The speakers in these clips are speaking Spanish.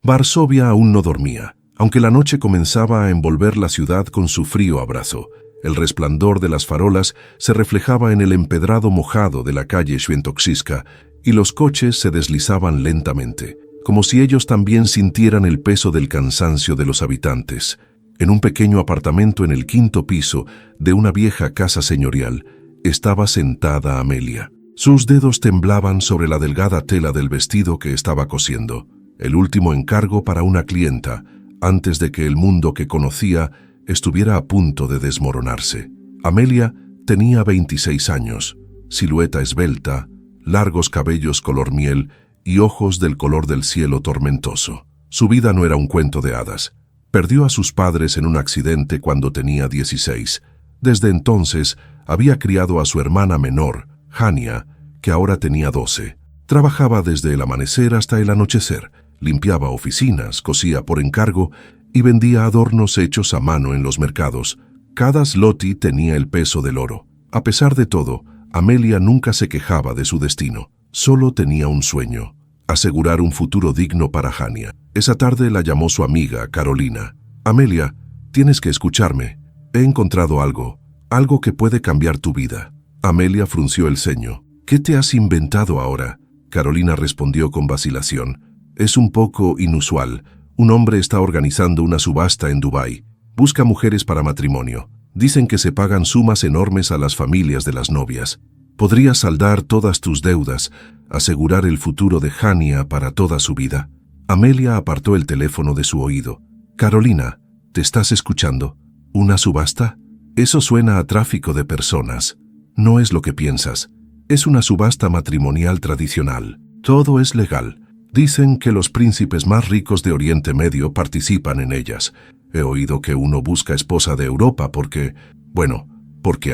Varsovia aún no dormía, aunque la noche comenzaba a envolver la ciudad con su frío abrazo. El resplandor de las farolas se reflejaba en el empedrado mojado de la calle Świętokrzyska y los coches se deslizaban lentamente, como si ellos también sintieran el peso del cansancio de los habitantes. En un pequeño apartamento en el 5º piso de una vieja casa señorial, estaba sentada Amelia. Sus dedos temblaban sobre la delgada tela del vestido que estaba cosiendo, el último encargo para una clienta, antes de que el mundo que conocía estuviera a punto de desmoronarse. Amelia tenía 26 años, silueta esbelta, largos cabellos color miel y ojos del color del cielo tormentoso. Su vida no era un cuento de hadas. Perdió a sus padres en un accidente cuando tenía 16. Desde entonces había criado a su hermana menor, Hania, que ahora tenía 12. Trabajaba desde el amanecer hasta el anochecer, limpiaba oficinas, cosía por encargo y vendía adornos hechos a mano en los mercados. Cada zloty tenía el peso del oro. A pesar de todo, Amelia nunca se quejaba de su destino. Solo tenía un sueño: asegurar un futuro digno para Hania. Esa tarde la llamó su amiga, Carolina. «Amelia, tienes que escucharme. He encontrado algo que puede cambiar tu vida». Amelia frunció el ceño. «¿Qué te has inventado ahora?». Carolina respondió con vacilación. «Es un poco inusual. Un hombre está organizando una subasta en Dubái. Busca mujeres para matrimonio. Dicen que se pagan sumas enormes a las familias de las novias. Podrías saldar todas tus deudas, asegurar el futuro de Hania para toda su vida». Amelia apartó el teléfono de su oído. «Carolina, ¿te estás escuchando? ¿Una subasta? Eso suena a tráfico de personas. No es lo que piensas. Es una subasta matrimonial tradicional. Todo es legal. Dicen que los príncipes más ricos de Oriente Medio participan en ellas. He oído que uno busca esposa de Europa porque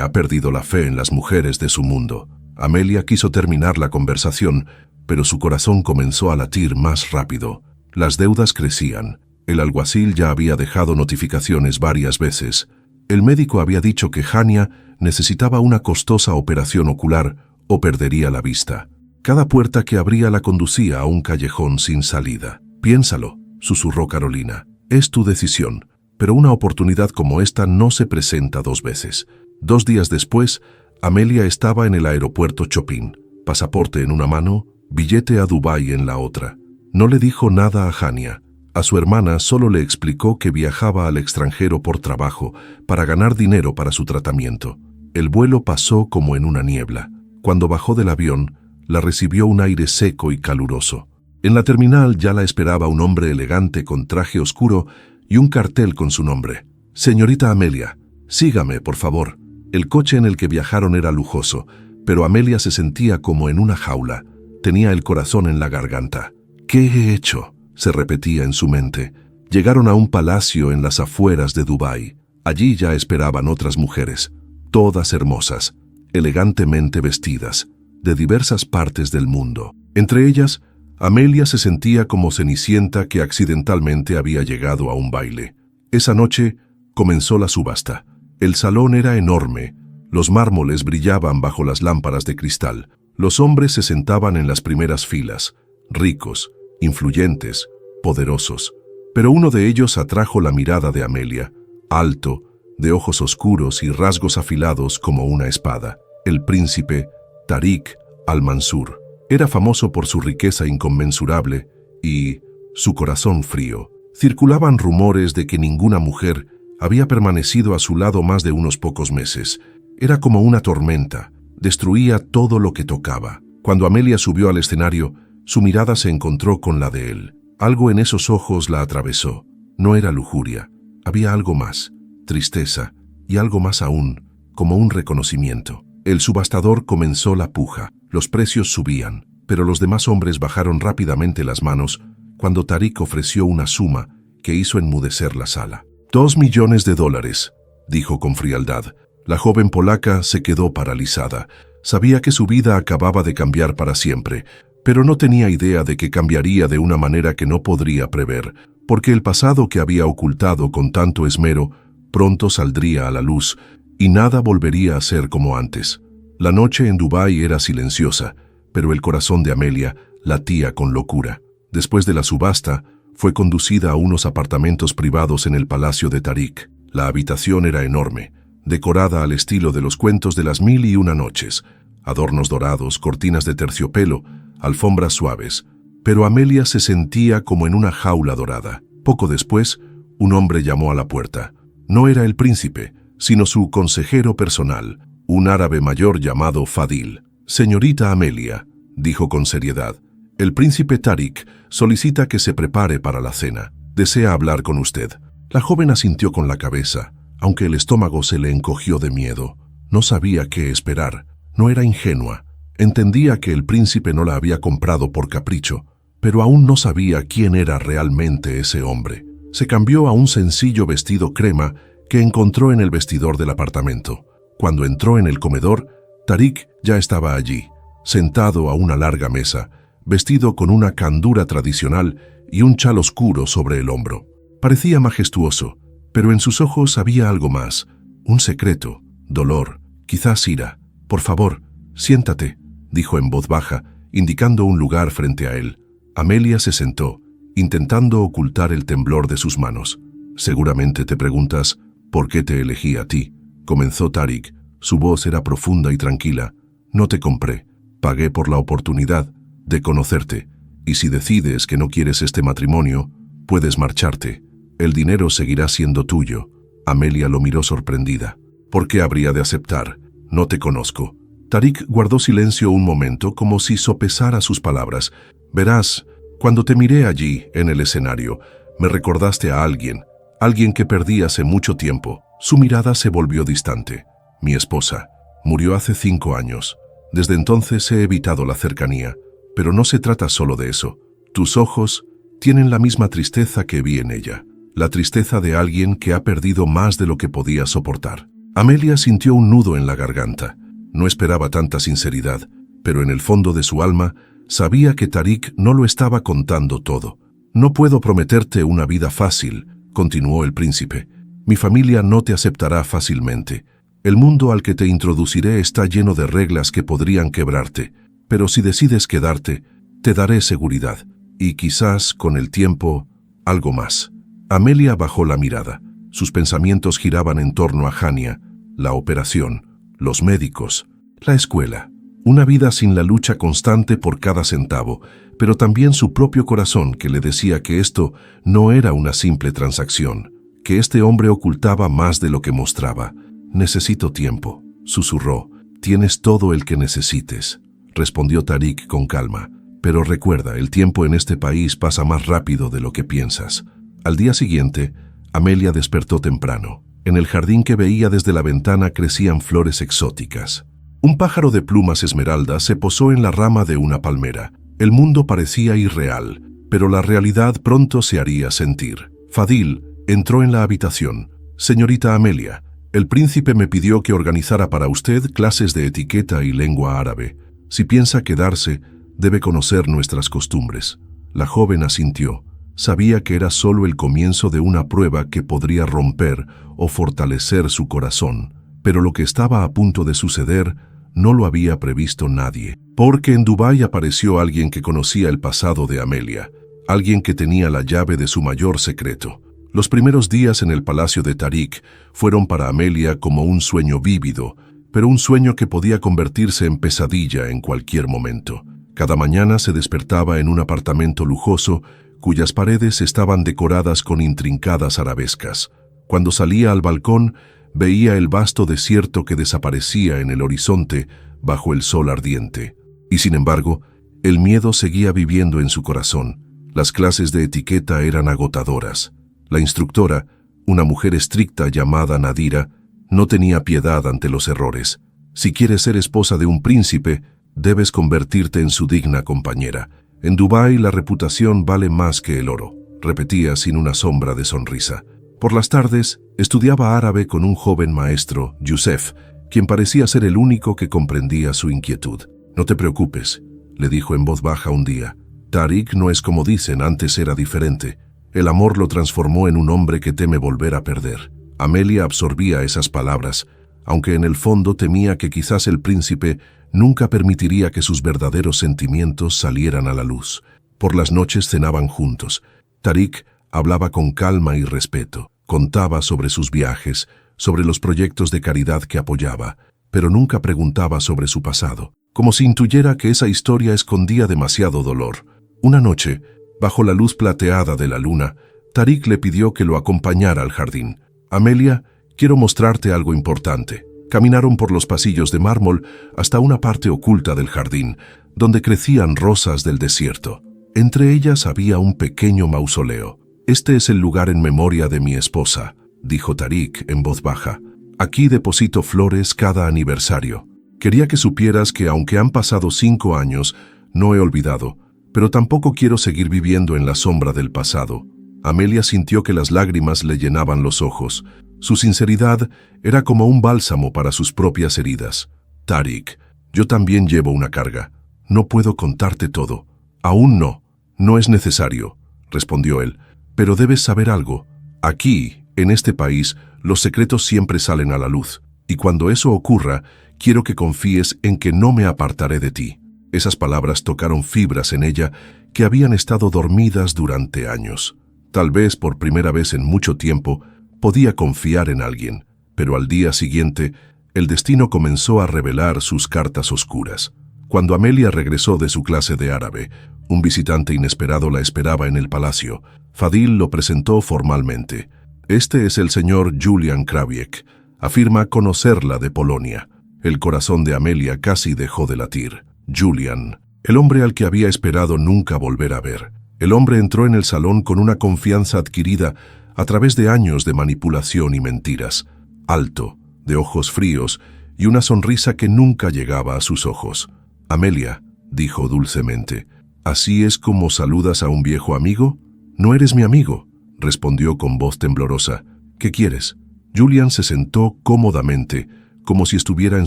ha perdido la fe en las mujeres de su mundo». Amelia quiso terminar la conversación, pero su corazón comenzó a latir más rápido. Las deudas crecían. El alguacil ya había dejado notificaciones varias veces. El médico había dicho que Hania necesitaba una costosa operación ocular o perdería la vista. Cada puerta que abría la conducía a un callejón sin salida. «Piénsalo», susurró Carolina. «Es tu decisión, pero una oportunidad como esta no se presenta 2 veces». 2 días después, Amelia estaba en el aeropuerto Chopin, pasaporte en una mano, billete a Dubái en la otra. No le dijo nada a Hania. A su hermana solo le explicó que viajaba al extranjero por trabajo para ganar dinero para su tratamiento. El vuelo pasó como en una niebla. Cuando bajó del avión, la recibió un aire seco y caluroso. En la terminal ya la esperaba un hombre elegante con traje oscuro y un cartel con su nombre. «Señorita Amelia, sígame, por favor». El coche en el que viajaron era lujoso, pero Amelia se sentía como en una jaula. Tenía el corazón en la garganta. «¿Qué he hecho?», se repetía en su mente. Llegaron a un palacio en las afueras de Dubái. Allí ya esperaban otras mujeres, todas hermosas, elegantemente vestidas, de diversas partes del mundo. Entre ellas, Amelia se sentía como Cenicienta que accidentalmente había llegado a un baile. Esa noche comenzó la subasta. El salón era enorme. Los mármoles brillaban bajo las lámparas de cristal. Los hombres se sentaban en las primeras filas, ricos, influyentes, poderosos. Pero uno de ellos atrajo la mirada de Amelia, alto, de ojos oscuros y rasgos afilados como una espada. El príncipe Tariq al-Mansur. Era famoso por su riqueza inconmensurable y su corazón frío. Circulaban rumores de que ninguna mujer había permanecido a su lado más de unos pocos meses. Era como una tormenta, destruía todo lo que tocaba. Cuando Amelia subió al escenario, su mirada se encontró con la de él. Algo en esos ojos la atravesó. No era lujuria, había algo más, tristeza y algo más aún, como un reconocimiento. El subastador comenzó la puja. Los precios subían, pero los demás hombres bajaron rápidamente las manos cuando Tariq ofreció una suma que hizo enmudecer la sala. $2 millones, dijo con frialdad. La joven polaca se quedó paralizada. Sabía que su vida acababa de cambiar para siempre, pero no tenía idea de que cambiaría de una manera que no podría prever, porque el pasado que había ocultado con tanto esmero pronto saldría a la luz y nada volvería a ser como antes. La noche en Dubái era silenciosa, pero el corazón de Amelia latía con locura. Después de la subasta, Fue conducida a unos apartamentos privados en el palacio de Tarik. La habitación era enorme, decorada al estilo de los cuentos de las 1001 noches, adornos dorados, cortinas de terciopelo, alfombras suaves. Pero Amelia se sentía como en una jaula dorada. Poco después, un hombre llamó a la puerta. No era el príncipe, sino su consejero personal, un árabe mayor llamado Fadil. «Señorita Amelia», dijo con seriedad, «el príncipe Tarik solicita que se prepare para la cena. Desea hablar con usted». La joven asintió con la cabeza, aunque el estómago se le encogió de miedo. No sabía qué esperar. No era ingenua. Entendía que el príncipe no la había comprado por capricho, pero aún no sabía quién era realmente ese hombre. Se cambió a un sencillo vestido crema que encontró en el vestidor del apartamento. Cuando entró en el comedor, Tarik ya estaba allí, sentado a una larga mesa, vestido con una candura tradicional y un chal oscuro sobre el hombro. Parecía majestuoso, pero en sus ojos había algo más, un secreto, dolor, quizás ira. «Por favor, siéntate», dijo en voz baja, indicando un lugar frente a él. Amelia se sentó, intentando ocultar el temblor de sus manos. «Seguramente te preguntas, ¿por qué te elegí a ti?», comenzó Tarik. Su voz era profunda y tranquila. «No te compré. Pagué por la oportunidad de conocerte. Y si decides que no quieres este matrimonio, puedes marcharte. El dinero seguirá siendo tuyo». Amelia lo miró sorprendida. «¿Por qué habría de aceptar? No te conozco». Tarik guardó silencio un momento, como si sopesara sus palabras. «Verás, cuando te miré allí, en el escenario, me recordaste a alguien que perdí hace mucho tiempo». Su mirada se volvió distante. «Mi esposa murió hace 5 años. Desde entonces he evitado la cercanía. Pero no se trata solo de eso. Tus ojos tienen la misma tristeza que vi en ella. La tristeza de alguien que ha perdido más de lo que podía soportar». Amelia sintió un nudo en la garganta. No esperaba tanta sinceridad, pero en el fondo de su alma sabía que Tarik no lo estaba contando todo. «No puedo prometerte una vida fácil», continuó el príncipe. «Mi familia no te aceptará fácilmente. El mundo al que te introduciré está lleno de reglas que podrían quebrarte, pero si decides quedarte, te daré seguridad, y quizás, con el tiempo, algo más». Amelia bajó la mirada. Sus pensamientos giraban en torno a Hania, la operación, los médicos, la escuela. Una vida sin la lucha constante por cada centavo, pero también su propio corazón que le decía que esto no era una simple transacción, que este hombre ocultaba más de lo que mostraba. «Necesito tiempo», susurró. «Tienes todo el que necesites», respondió Tarik con calma. «Pero recuerda, el tiempo en este país pasa más rápido de lo que piensas». Al día siguiente, Amelia despertó temprano. En el jardín que veía desde la ventana crecían flores exóticas. Un pájaro de plumas esmeralda se posó en la rama de una palmera. El mundo parecía irreal, pero la realidad pronto se haría sentir. Fadil entró en la habitación. «Señorita Amelia, el príncipe me pidió que organizara para usted clases de etiqueta y lengua árabe. Si piensa quedarse, debe conocer nuestras costumbres». La joven asintió. Sabía que era solo el comienzo de una prueba que podría romper o fortalecer su corazón, pero lo que estaba a punto de suceder no lo había previsto nadie. Porque en Dubái apareció alguien que conocía el pasado de Amelia, alguien que tenía la llave de su mayor secreto. Los primeros días en el palacio de Tarik fueron para Amelia como un sueño vívido, pero un sueño que podía convertirse en pesadilla en cualquier momento. Cada mañana se despertaba en un apartamento lujoso cuyas paredes estaban decoradas con intrincadas arabescas. Cuando salía al balcón, veía el vasto desierto que desaparecía en el horizonte bajo el sol ardiente. Y sin embargo, el miedo seguía viviendo en su corazón. Las clases de etiqueta eran agotadoras. La instructora, una mujer estricta llamada Nadira, no tenía piedad ante los errores. «Si quieres ser esposa de un príncipe, debes convertirte en su digna compañera. En Dubái la reputación vale más que el oro», repetía sin una sombra de sonrisa. Por las tardes, estudiaba árabe con un joven maestro, Yusef, quien parecía ser el único que comprendía su inquietud. «No te preocupes», le dijo en voz baja un día. «Tarik no es como dicen, antes era diferente. El amor lo transformó en un hombre que teme volver a perder». Amelia absorbía esas palabras, aunque en el fondo temía que quizás el príncipe nunca permitiría que sus verdaderos sentimientos salieran a la luz. Por las noches cenaban juntos. Tariq hablaba con calma y respeto. Contaba sobre sus viajes, sobre los proyectos de caridad que apoyaba, pero nunca preguntaba sobre su pasado, como si intuyera que esa historia escondía demasiado dolor. Una noche, bajo la luz plateada de la luna, Tariq le pidió que lo acompañara al jardín. «Amelia, quiero mostrarte algo importante». Caminaron por los pasillos de mármol hasta una parte oculta del jardín, donde crecían rosas del desierto. Entre ellas había un pequeño mausoleo. «Este es el lugar en memoria de mi esposa», dijo Tariq en voz baja. «Aquí deposito flores cada aniversario. Quería que supieras que aunque han pasado 5 años, no he olvidado, pero tampoco quiero seguir viviendo en la sombra del pasado». Amelia sintió que las lágrimas le llenaban los ojos. Su sinceridad era como un bálsamo para sus propias heridas. «Tariq, yo también llevo una carga. No puedo contarte todo». «Aún no. No es necesario», respondió él. «Pero debes saber algo. Aquí, en este país, los secretos siempre salen a la luz. Y cuando eso ocurra, quiero que confíes en que no me apartaré de ti». Esas palabras tocaron fibras en ella que habían estado dormidas durante años. Tal vez por primera vez en mucho tiempo podía confiar en alguien, pero al día siguiente el destino comenzó a revelar sus cartas oscuras. Cuando Amelia regresó de su clase de árabe, un visitante inesperado la esperaba en el palacio. Fadil lo presentó formalmente. «Este es el señor Julian Krawiec. Afirma conocerla de Polonia». El corazón de Amelia casi dejó de latir. Julian, el hombre al que había esperado nunca volver a ver. El hombre entró en el salón con una confianza adquirida a través de años de manipulación y mentiras. Alto, de ojos fríos y una sonrisa que nunca llegaba a sus ojos. «Amelia», dijo dulcemente, «¿así es como saludas a un viejo amigo?» «No eres mi amigo», respondió con voz temblorosa. «¿Qué quieres?» Julian se sentó cómodamente, como si estuviera en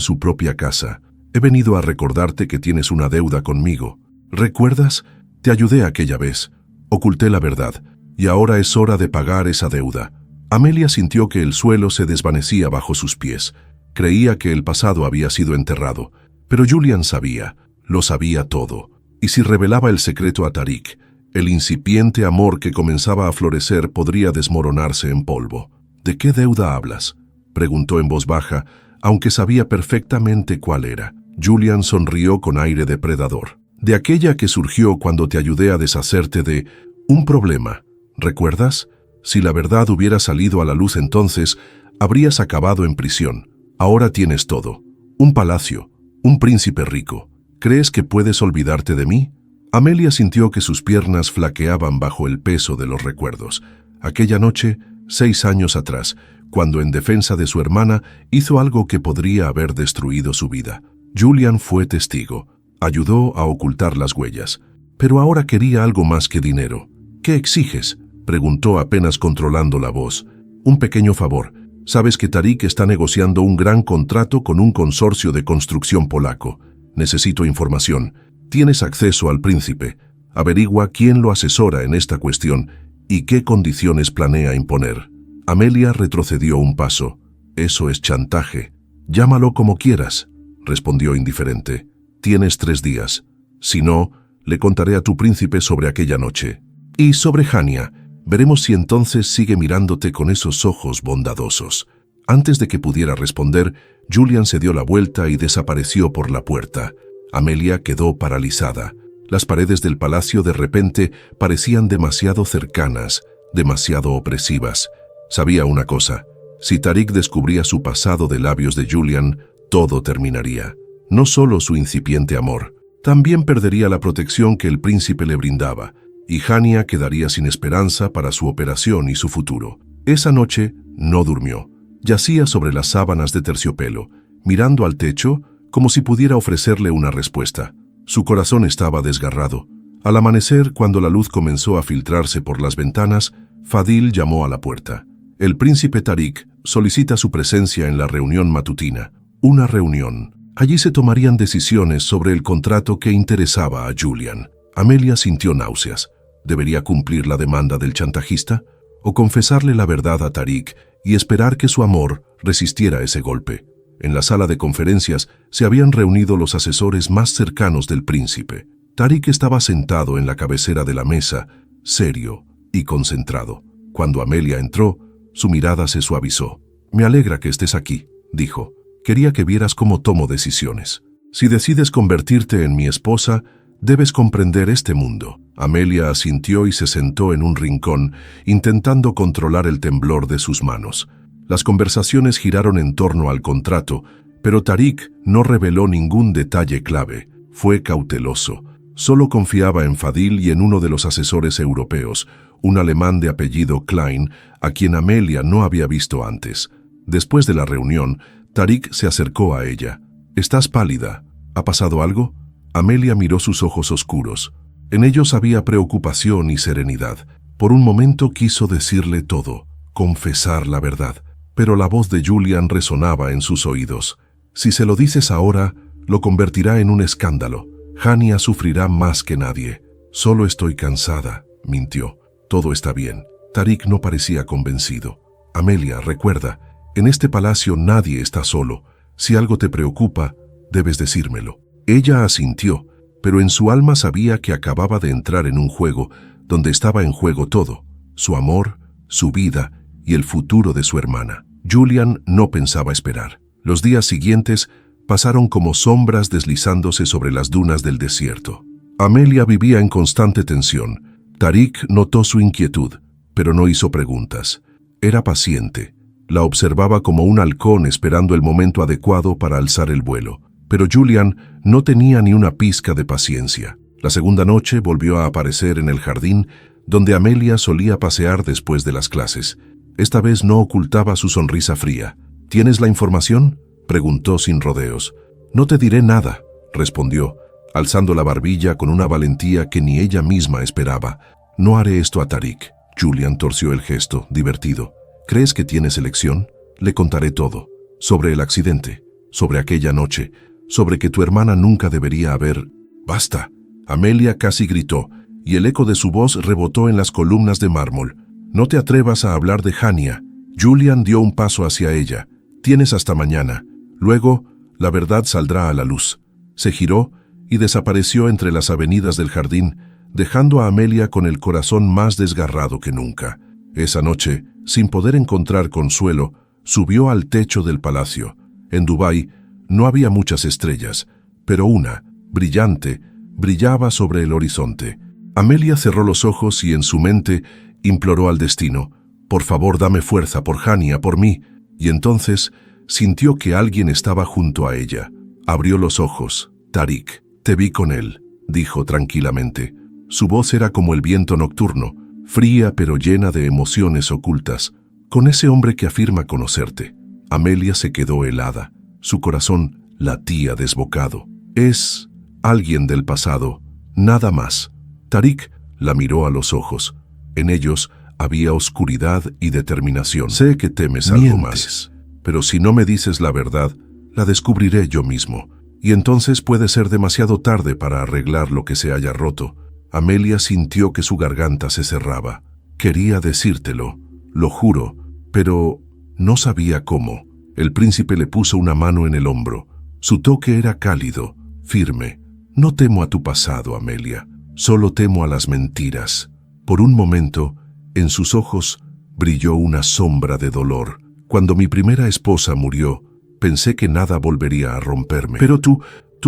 su propia casa. «He venido a recordarte que tienes una deuda conmigo. ¿Recuerdas? Te ayudé aquella vez. Oculté la verdad, y ahora es hora de pagar esa deuda». Amelia sintió que el suelo se desvanecía bajo sus pies. Creía que el pasado había sido enterrado, pero Julian sabía, lo sabía todo. Y si revelaba el secreto a Tariq, el incipiente amor que comenzaba a florecer podría desmoronarse en polvo. «¿De qué deuda hablas?», preguntó en voz baja, aunque sabía perfectamente cuál era. Julian sonrió con aire depredador. «De aquella que surgió cuando te ayudé a deshacerte de un problema. ¿Recuerdas? Si la verdad hubiera salido a la luz entonces, habrías acabado en prisión. Ahora tienes todo. Un palacio, un príncipe rico. ¿Crees que puedes olvidarte de mí?» Amelia sintió que sus piernas flaqueaban bajo el peso de los recuerdos. Aquella noche, 6 años atrás, cuando en defensa de su hermana hizo algo que podría haber destruido su vida. Julian fue testigo. Ayudó a ocultar las huellas. Pero ahora quería algo más que dinero. «¿Qué exiges?», preguntó apenas controlando la voz. «Un pequeño favor. Sabes que Tariq está negociando un gran contrato con un consorcio de construcción polaco. Necesito información. Tienes acceso al príncipe. Averigua quién lo asesora en esta cuestión y qué condiciones planea imponer». Amelia retrocedió un paso. «Eso es chantaje». «Llámalo como quieras», respondió indiferente. «Tienes 3 días. Si no, le contaré a tu príncipe sobre aquella noche. Y sobre Hania, veremos si entonces sigue mirándote con esos ojos bondadosos». Antes de que pudiera responder, Julian se dio la vuelta y desapareció por la puerta. Amelia quedó paralizada. Las paredes del palacio de repente parecían demasiado cercanas, demasiado opresivas. Sabía una cosa: si Tariq descubría su pasado de labios de Julian, todo terminaría. No solo su incipiente amor, también perdería la protección que el príncipe le brindaba, y Hania quedaría sin esperanza para su operación y su futuro. Esa noche no durmió. Yacía sobre las sábanas de terciopelo, mirando al techo como si pudiera ofrecerle una respuesta. Su corazón estaba desgarrado. Al amanecer, cuando la luz comenzó a filtrarse por las ventanas, Fadil llamó a la puerta. «El príncipe Tariq solicita su presencia en la reunión matutina». Una reunión. Allí se tomarían decisiones sobre el contrato que interesaba a Julian. Amelia sintió náuseas. ¿Debería cumplir la demanda del chantajista o confesarle la verdad a Tariq y esperar que su amor resistiera ese golpe? En la sala de conferencias se habían reunido los asesores más cercanos del príncipe. Tariq estaba sentado en la cabecera de la mesa, serio, y concentrado. Cuando Amelia entró, su mirada se suavizó. «Me alegra que estés aquí», dijo. «Quería que vieras cómo tomo decisiones. Si decides convertirte en mi esposa, debes comprender este mundo». Amelia asintió y se sentó en un rincón, intentando controlar el temblor de sus manos. Las conversaciones giraron en torno al contrato, pero Tariq no reveló ningún detalle clave. Fue cauteloso. Solo confiaba en Fadil y en uno de los asesores europeos, un alemán de apellido Klein, a quien Amelia no había visto antes. Después de la reunión, Tariq se acercó a ella. «¿Estás pálida? ¿Ha pasado algo?» Amelia miró sus ojos oscuros. En ellos había preocupación y serenidad. Por un momento quiso decirle todo, confesar la verdad, pero la voz de Julian resonaba en sus oídos. «Si se lo dices ahora, lo convertirá en un escándalo. Hania sufrirá más que nadie. Solo estoy cansada», mintió. «Todo está bien». Tariq no parecía convencido. «Amelia, recuerda, en este palacio nadie está solo. Si algo te preocupa, debes decírmelo». Ella asintió, pero en su alma sabía que acababa de entrar en un juego donde estaba en juego todo, su amor, su vida y el futuro de su hermana. Julian no pensaba esperar. Los días siguientes pasaron como sombras deslizándose sobre las dunas del desierto. Amelia vivía en constante tensión. Tariq notó su inquietud, pero no hizo preguntas. Era paciente. La observaba como un halcón esperando el momento adecuado para alzar el vuelo. Pero Julian no tenía ni una pizca de paciencia. La segunda noche volvió a aparecer en el jardín, donde Amelia solía pasear después de las clases. Esta vez no ocultaba su sonrisa fría. «¿Tienes la información?», preguntó sin rodeos. «No te diré nada», respondió, alzando la barbilla con una valentía que ni ella misma esperaba. «No haré esto a Tariq». Julian torció el gesto, divertido. «¿Crees que tienes elección? Le contaré todo. Sobre el accidente, sobre aquella noche, sobre que tu hermana nunca debería haber...» «¡Basta!». Amelia casi gritó, y el eco de su voz rebotó en las columnas de mármol. «No te atrevas a hablar de Hania». Julian dio un paso hacia ella. «Tienes hasta mañana. Luego, la verdad saldrá a la luz». Se giró y desapareció entre las avenidas del jardín, dejando a Amelia con el corazón más desgarrado que nunca. Esa noche, sin poder encontrar consuelo, subió al techo del palacio. En Dubái no había muchas estrellas, pero una, brillante, brillaba sobre el horizonte. Amelia cerró los ojos y en su mente imploró al destino: «Por favor, dame fuerza, por Hania, por mí». Y entonces sintió que alguien estaba junto a ella. Abrió los ojos. «Tariq, te vi con él», dijo tranquilamente. Su voz era como el viento nocturno, fría pero llena de emociones ocultas. «Con ese hombre que afirma conocerte». Amelia se quedó helada. Su corazón latía desbocado. «Es alguien del pasado, nada más». Tariq la miró a los ojos. En ellos había oscuridad y determinación. «Sé que temes algo más, pero si no me dices la verdad, la descubriré yo mismo. Y entonces puede ser demasiado tarde para arreglar lo que se haya roto». Amelia sintió que su garganta se cerraba. «Quería decírtelo, lo juro, pero no sabía cómo». El príncipe le puso una mano en el hombro. Su toque era cálido, firme. «No temo a tu pasado, Amelia. Solo temo a las mentiras». Por un momento, en sus ojos brilló una sombra de dolor. «Cuando mi primera esposa murió, pensé que nada volvería a romperme. Pero tú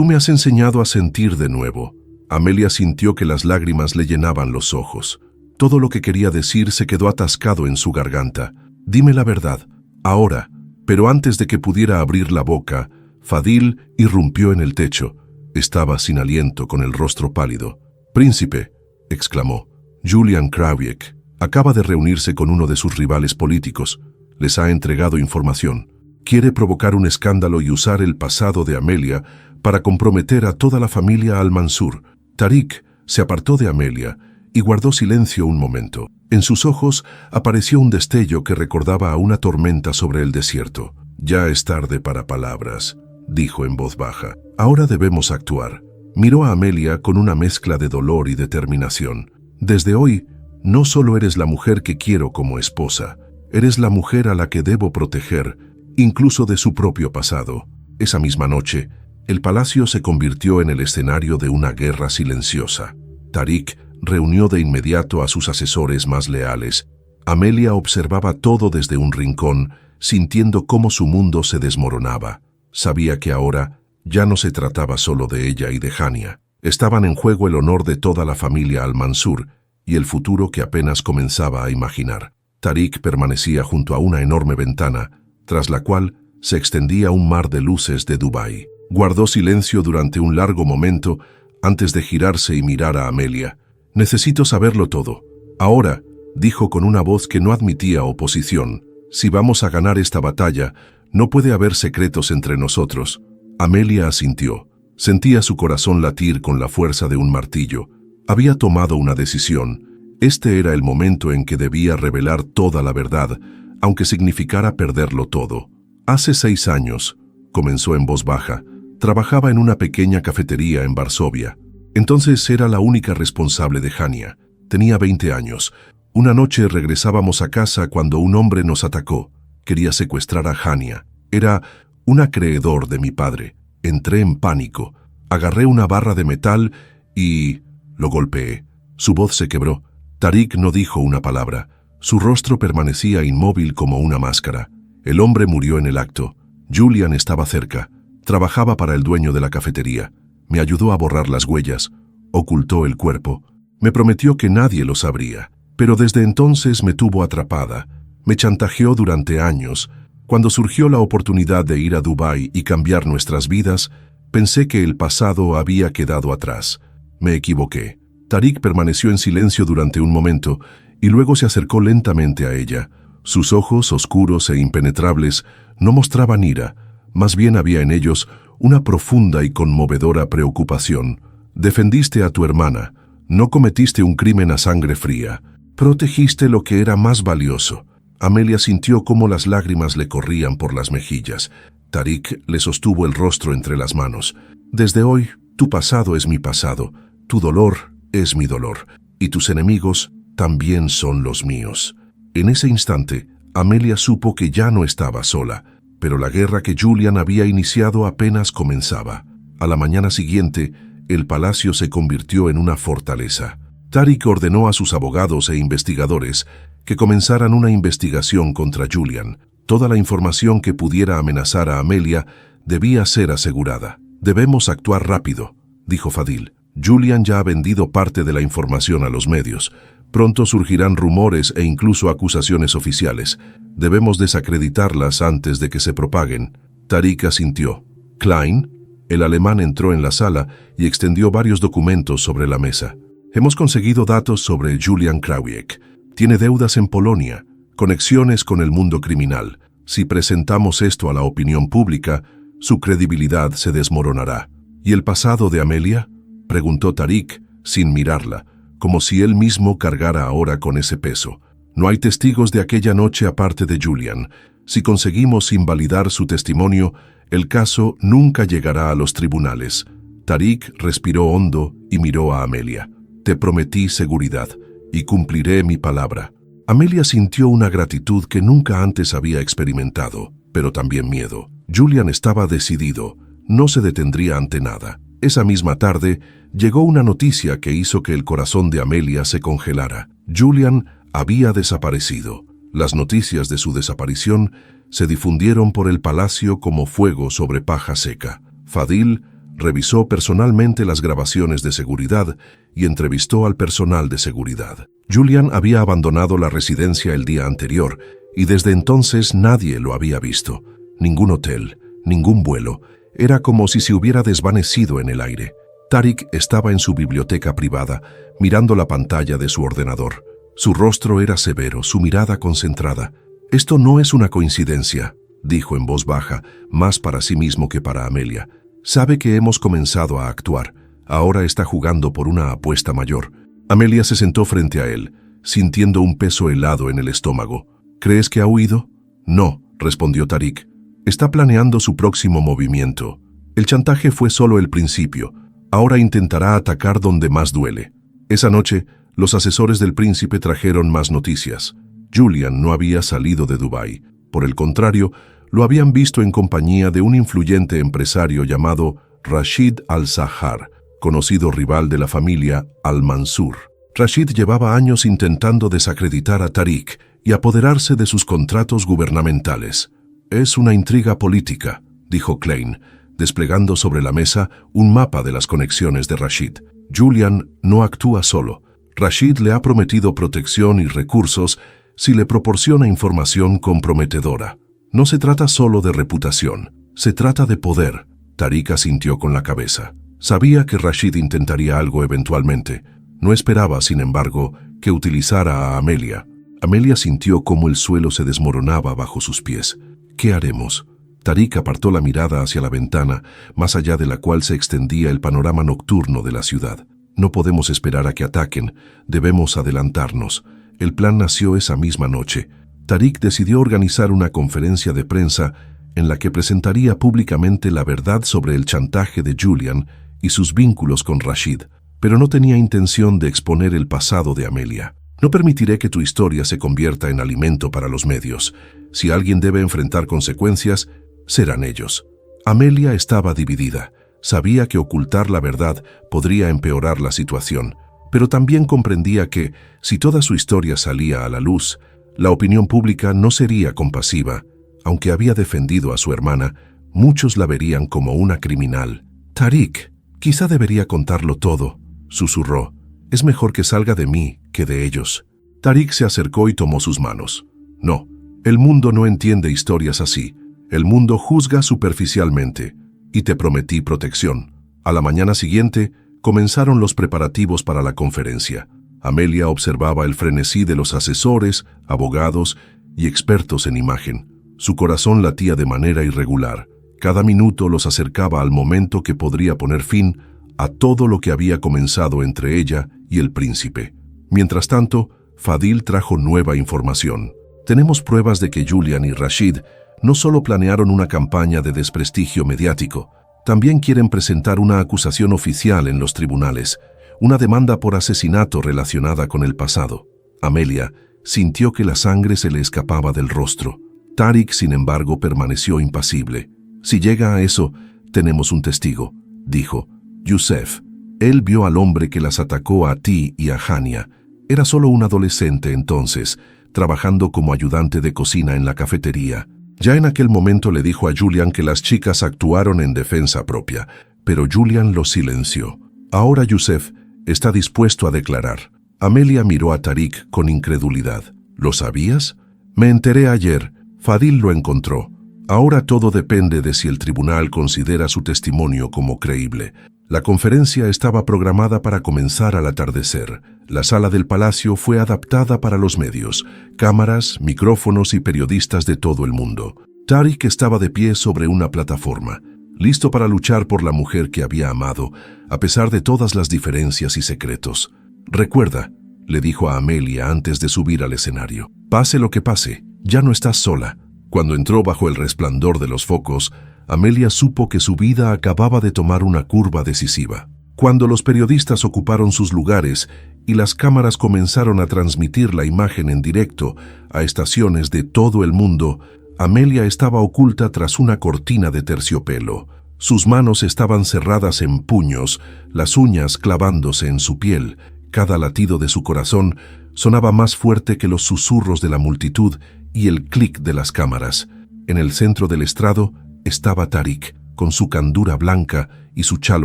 me has enseñado a sentir de nuevo». Amelia sintió que las lágrimas le llenaban los ojos. Todo lo que quería decir se quedó atascado en su garganta. «Dime la verdad, ahora». Pero antes de que pudiera abrir la boca, Fadil irrumpió en el techo. Estaba sin aliento, con el rostro pálido. «Príncipe», exclamó, «Julian Krawiec acaba de reunirse con uno de sus rivales políticos. Les ha entregado información. Quiere provocar un escándalo y usar el pasado de Amelia para comprometer a toda la familia Al-Mansur». Tariq se apartó de Amelia y guardó silencio un momento. En sus ojos apareció un destello que recordaba a una tormenta sobre el desierto. «Ya es tarde para palabras», dijo en voz baja. «Ahora debemos actuar». Miró a Amelia con una mezcla de dolor y determinación. «Desde hoy, no solo eres la mujer que quiero como esposa, eres la mujer a la que debo proteger, incluso de su propio pasado». Esa misma noche, el palacio se convirtió en el escenario de una guerra silenciosa. Tariq reunió de inmediato a sus asesores más leales. Amelia observaba todo desde un rincón, sintiendo cómo su mundo se desmoronaba. Sabía que ahora ya no se trataba solo de ella y de Hania. Estaban en juego el honor de toda la familia Al-Mansur y el futuro que apenas comenzaba a imaginar. Tariq permanecía junto a una enorme ventana, tras la cual se extendía un mar de luces de Dubái. Guardó silencio durante un largo momento antes de girarse y mirar a Amelia. «Necesito saberlo todo. Ahora», dijo con una voz que no admitía oposición, «si vamos a ganar esta batalla, no puede haber secretos entre nosotros». Amelia asintió. Sentía su corazón latir con la fuerza de un martillo. Había tomado una decisión. Este era el momento en que debía revelar toda la verdad, aunque significara perderlo todo. «Hace 6 años», comenzó en voz baja, «trabajaba en una pequeña cafetería en Varsovia. Entonces era la única responsable de Hania. Tenía 20 años. Una noche regresábamos a casa cuando un hombre nos atacó. Quería secuestrar a Hania. Era un acreedor de mi padre. Entré en pánico. Agarré una barra de metal y lo golpeé. Su voz se quebró. Tariq no dijo una palabra. Su rostro permanecía inmóvil como una máscara. El hombre murió en el acto. Julian estaba cerca. Trabajaba para el dueño de la cafetería. Me ayudó a borrar las huellas. Ocultó el cuerpo. Me prometió que nadie lo sabría. Pero desde entonces me tuvo atrapada. Me chantajeó durante años. Cuando surgió la oportunidad de ir a Dubái y cambiar nuestras vidas, pensé que el pasado había quedado atrás. Me equivoqué. Tariq permaneció en silencio durante un momento y luego se acercó lentamente a ella. Sus ojos, oscuros e impenetrables, no mostraban ira. Más bien había en ellos una profunda y conmovedora preocupación. Defendiste a tu hermana. No cometiste un crimen a sangre fría. Protegiste lo que era más valioso. Amelia sintió cómo las lágrimas le corrían por las mejillas. Tariq le sostuvo el rostro entre las manos. Desde hoy, tu pasado es mi pasado, tu dolor es mi dolor, y tus enemigos también son los míos. En ese instante, Amelia supo que ya no estaba sola, pero la guerra que Julian había iniciado apenas comenzaba. A la mañana siguiente, el palacio se convirtió en una fortaleza. Tariq ordenó a sus abogados e investigadores que comenzaran una investigación contra Julian. Toda la información que pudiera amenazar a Amelia debía ser asegurada. «Debemos actuar rápido», dijo Fadil. «Julian ya ha vendido parte de la información a los medios. Pronto surgirán rumores e incluso acusaciones oficiales. Debemos desacreditarlas antes de que se propaguen». Tariq asintió. «Klein», el alemán entró en la sala y extendió varios documentos sobre la mesa. «Hemos conseguido datos sobre Julian Krawiec. Tiene deudas en Polonia, conexiones con el mundo criminal. Si presentamos esto a la opinión pública, su credibilidad se desmoronará». «¿Y el pasado de Amelia?», preguntó Tariq, sin mirarla, como si él mismo cargara ahora con ese peso. «No hay testigos de aquella noche aparte de Julian. Si conseguimos invalidar su testimonio, el caso nunca llegará a los tribunales». Tariq respiró hondo y miró a Amelia. «Te prometí seguridad y cumpliré mi palabra». Amelia sintió una gratitud que nunca antes había experimentado, pero también miedo. Julian estaba decidido, no se detendría ante nada. Esa misma tarde llegó una noticia que hizo que el corazón de Amelia se congelara. Julian había desaparecido. Las noticias de su desaparición se difundieron por el palacio como fuego sobre paja seca. Fadil revisó personalmente las grabaciones de seguridad y entrevistó al personal de seguridad. Julian había abandonado la residencia el día anterior y desde entonces nadie lo había visto. Ningún hotel, ningún vuelo. Era como si se hubiera desvanecido en el aire. Tariq estaba en su biblioteca privada, mirando la pantalla de su ordenador. Su rostro era severo, su mirada concentrada. «Esto no es una coincidencia», dijo en voz baja, más para sí mismo que para Amelia. «Sabe que hemos comenzado a actuar. Ahora está jugando por una apuesta mayor». Amelia se sentó frente a él, sintiendo un peso helado en el estómago. «¿Crees que ha huido?» «No», respondió Tariq. «Está planeando su próximo movimiento. El chantaje fue solo el principio. Ahora intentará atacar donde más duele». Esa noche, los asesores del príncipe trajeron más noticias. Julian no había salido de Dubái. Por el contrario, lo habían visto en compañía de un influyente empresario llamado Rashid Al-Zahar, conocido rival de la familia Al-Mansur. Rashid llevaba años intentando desacreditar a Tariq y apoderarse de sus contratos gubernamentales. «Es una intriga política», dijo Klein, desplegando sobre la mesa un mapa de las conexiones de Rashid. «Julian no actúa solo. Rashid le ha prometido protección y recursos si le proporciona información comprometedora. No se trata solo de reputación, se trata de poder». Tariq asintió con la cabeza. Sabía que Rashid intentaría algo eventualmente. No esperaba, sin embargo, que utilizara a Amelia. Amelia sintió cómo el suelo se desmoronaba bajo sus pies. «¿Qué haremos?». Tariq apartó la mirada hacia la ventana, más allá de la cual se extendía el panorama nocturno de la ciudad. «No podemos esperar a que ataquen, debemos adelantarnos». El plan nació esa misma noche. Tariq decidió organizar una conferencia de prensa en la que presentaría públicamente la verdad sobre el chantaje de Julian y sus vínculos con Rashid, pero no tenía intención de exponer el pasado de Amelia. «No permitiré que tu historia se convierta en alimento para los medios. Si alguien debe enfrentar consecuencias, serán ellos». Amelia estaba dividida. Sabía que ocultar la verdad podría empeorar la situación, pero también comprendía que, si toda su historia salía a la luz, la opinión pública no sería compasiva. Aunque había defendido a su hermana, muchos la verían como una criminal. «Tariq, quizá debería contarlo todo», susurró. «Es mejor que salga de mí que de ellos». Tariq se acercó y tomó sus manos. «No, el mundo no entiende historias así. El mundo juzga superficialmente. Y te prometí protección». A la mañana siguiente, comenzaron los preparativos para la conferencia. Amelia observaba el frenesí de los asesores, abogados y expertos en imagen. Su corazón latía de manera irregular. Cada minuto los acercaba al momento que podría poner fin a todo lo que había comenzado entre ella y el príncipe. Mientras tanto, Fadil trajo nueva información. «Tenemos pruebas de que Julian y Rashid no solo planearon una campaña de desprestigio mediático, también quieren presentar una acusación oficial en los tribunales, una demanda por asesinato relacionada con el pasado». Amelia sintió que la sangre se le escapaba del rostro. Tariq, sin embargo, permaneció impasible. «Si llega a eso, tenemos un testigo», dijo. «Yusef. Él vio al hombre que las atacó a ti y a Hania. Era solo un adolescente entonces, trabajando como ayudante de cocina en la cafetería. Ya en aquel momento le dijo a Julian que las chicas actuaron en defensa propia, pero Julian lo silenció. Ahora Yusef está dispuesto a declarar». Amelia miró a Tariq con incredulidad. «¿Lo sabías?». «Me enteré ayer. Fadil lo encontró. Ahora todo depende de si el tribunal considera su testimonio como creíble». La conferencia estaba programada para comenzar al atardecer. La sala del palacio fue adaptada para los medios, cámaras, micrófonos y periodistas de todo el mundo. Tariq estaba de pie sobre una plataforma, listo para luchar por la mujer que había amado, a pesar de todas las diferencias y secretos. «Recuerda», le dijo a Amelia antes de subir al escenario, «pase lo que pase, ya no estás sola». Cuando entró bajo el resplandor de los focos, Amelia supo que su vida acababa de tomar una curva decisiva. Cuando los periodistas ocuparon sus lugares y las cámaras comenzaron a transmitir la imagen en directo a estaciones de todo el mundo, Amelia estaba oculta tras una cortina de terciopelo. Sus manos estaban cerradas en puños, las uñas clavándose en su piel. Cada latido de su corazón sonaba más fuerte que los susurros de la multitud y el clic de las cámaras. En el centro del estrado estaba Tariq, con su candura blanca y su chal